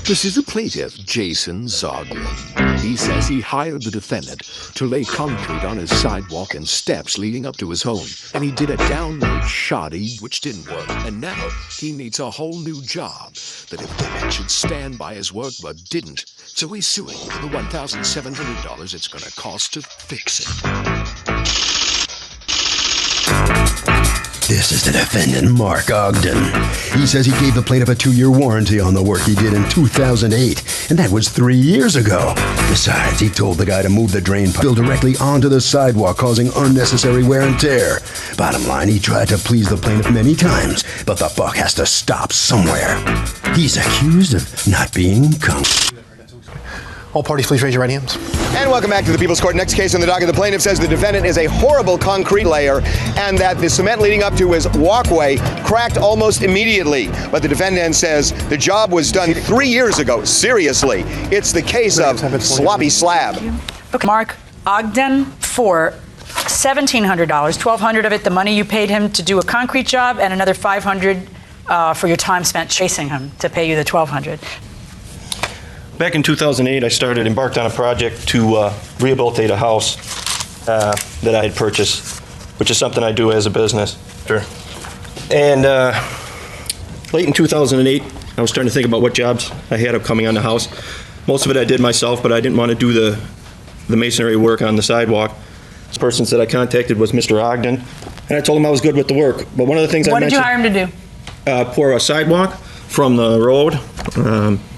This is the plaintiff, Jason Zoglin. He says he hired the defendant to lay concrete on his sidewalk and steps leading up to his home. And he did a downright shoddy, which didn't work. And now he needs a whole new job. The defendant should stand by his work, but didn't. So he's suing for the $1,700 it's going to cost to fix it. This is the defendant, Mark Ogden. He says he gave the plaintiff a 2-year warranty on the work he did in 2008, and that was 3 years ago. Besides, he told the guy to move the drain pipe directly onto the sidewalk, causing unnecessary wear and tear. Bottom line, he tried to please the plaintiff many times, but the buck has to stop somewhere. He's accused of not being All parties, please raise your right hands. And welcome back to the People's Court. Next case on the docket, the plaintiff says the defendant is a horrible concrete layer and that the cement leading up to his walkway cracked almost immediately. But the defendant says the job was done 3 years ago. Seriously, it's the case of sloppy slab. Okay. Mark Ogden for $1,700, $1,200 of it the money you paid him to do a concrete job, and another $500 for your time spent chasing him to pay you the $1,200. Back in 2008, I embarked on a project to rehabilitate a house that I had purchased, which is something I do as a business. And late in 2008, I was starting to think about what jobs I had upcoming on the house. Most of it I did myself, but I didn't want to do the masonry work on the sidewalk. The person that I contacted was Mr. Ogden, and I told him I was good with the work. But one of the things What did you hire him to do? Pour a sidewalk from the road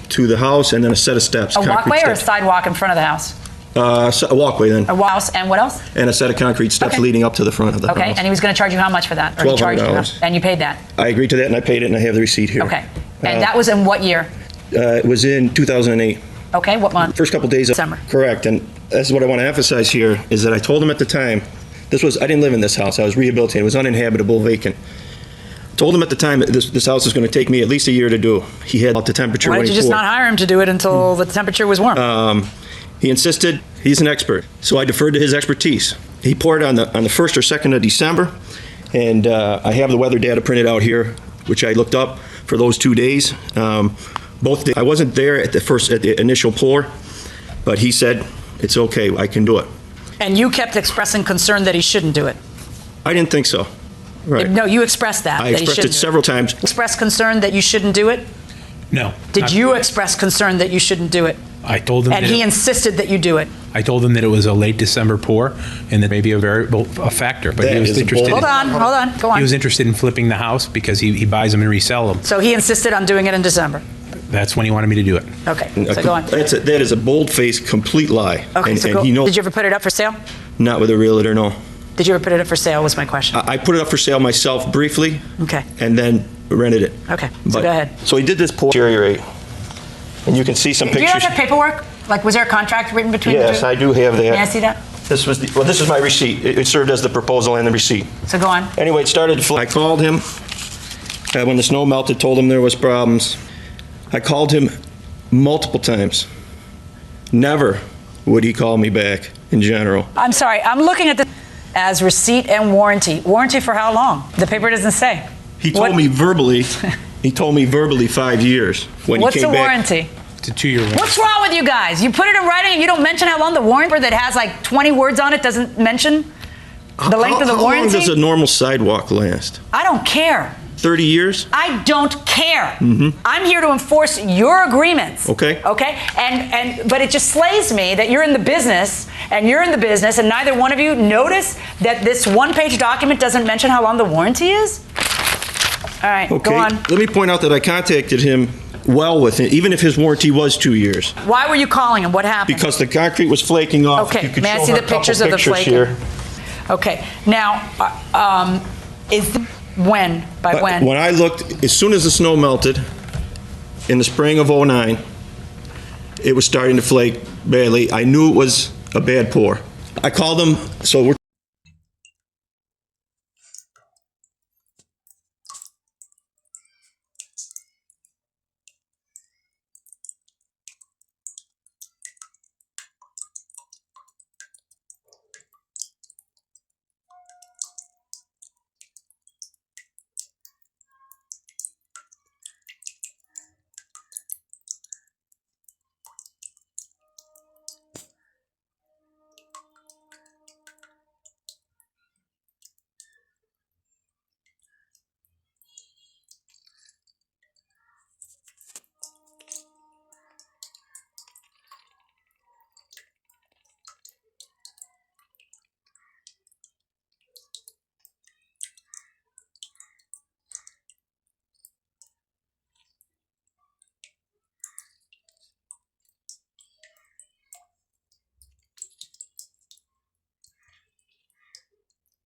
to the house, and then a set of steps. A walkway steps. or a sidewalk in front of the house? A walkway then. A house, and what else? And a set of concrete steps leading up to the front of the house. Okay, and he was going to charge you how much for that? Or he charged you $1,200. And you paid that? I agreed to that, and I paid it, and I have the receipt here. Okay, and that was in what year? It was in 2008. Okay, what month? First couple days of December. Correct, and that's what I want to emphasize here, is that I told him at the time, I didn't live in this house, I was rehabilitating, it was uninhabitable, vacant. Told him at the time that this house is going to take me at least a year to do. He had the temperature. Why did you just not hire him to do it until the temperature was warm? He insisted. He's an expert, so I deferred to his expertise. He poured on the 1st or 2nd of December, and I have the weather data printed out here, which I looked up for those 2 days. Both days. I wasn't there at the initial pour, but he said it's okay. I can do it. And you kept expressing concern that he shouldn't do it. I didn't think so. Right. No, you expressed that. I expressed it several times. Expressed concern that you shouldn't do it? No. Did you express concern that you shouldn't do it? I told him. And he insisted that you do it? I told him that it was a late December pour and that may be a factor, but he was interested. Hold on, go on. He was interested in flipping the house because he buys them and resell them. So he insisted on doing it in December? That's when he wanted me to do it. Okay, so go on. That is a bold-faced, complete lie. Okay, and so he knows. Did you ever put it up for sale? Not with a realtor, no. Did you ever put it up for sale, was my question. I put it up for sale myself briefly. Okay. And then rented it. Okay, so go ahead. So he did this pour deteriorate. And you can see some pictures. Do you have paperwork? Like, was there a contract written between the two? Yes, I do have that. May I see that? This is my receipt. It served as the proposal and the receipt. So go on. Anyway, it started to flow. I called him when the snow melted, told him there was problems. I called him multiple times. Never would he call me back in general. I'm sorry, I'm looking at this as receipt and warranty. Warranty for how long? The paper doesn't say. He told me verbally 5 years when he What's came the back. warranty? It's a 2-year warranty. What's wrong with you guys? You put it in writing and you don't mention how long the warranty that has like 20 words on it doesn't mention the length of the How warranty? long does a normal sidewalk last? I don't care. 30 years? I don't care. I'm here to enforce your agreements. Okay. Okay? But it just slays me that you're in the business and neither one of you notice that this one-page document doesn't mention how long the warranty is? All right, Okay. go on. Let me point out that I contacted him well within, even if his warranty was 2 years. Why were you calling him? What happened? Because the concrete was flaking off. Okay, You could may I show see her the a couple pictures of the flaking? here. Okay, now, when? By when? When I looked, as soon as the snow melted in the spring of '09, it was starting to flake badly. I knew it was a bad pour. I called him, so we're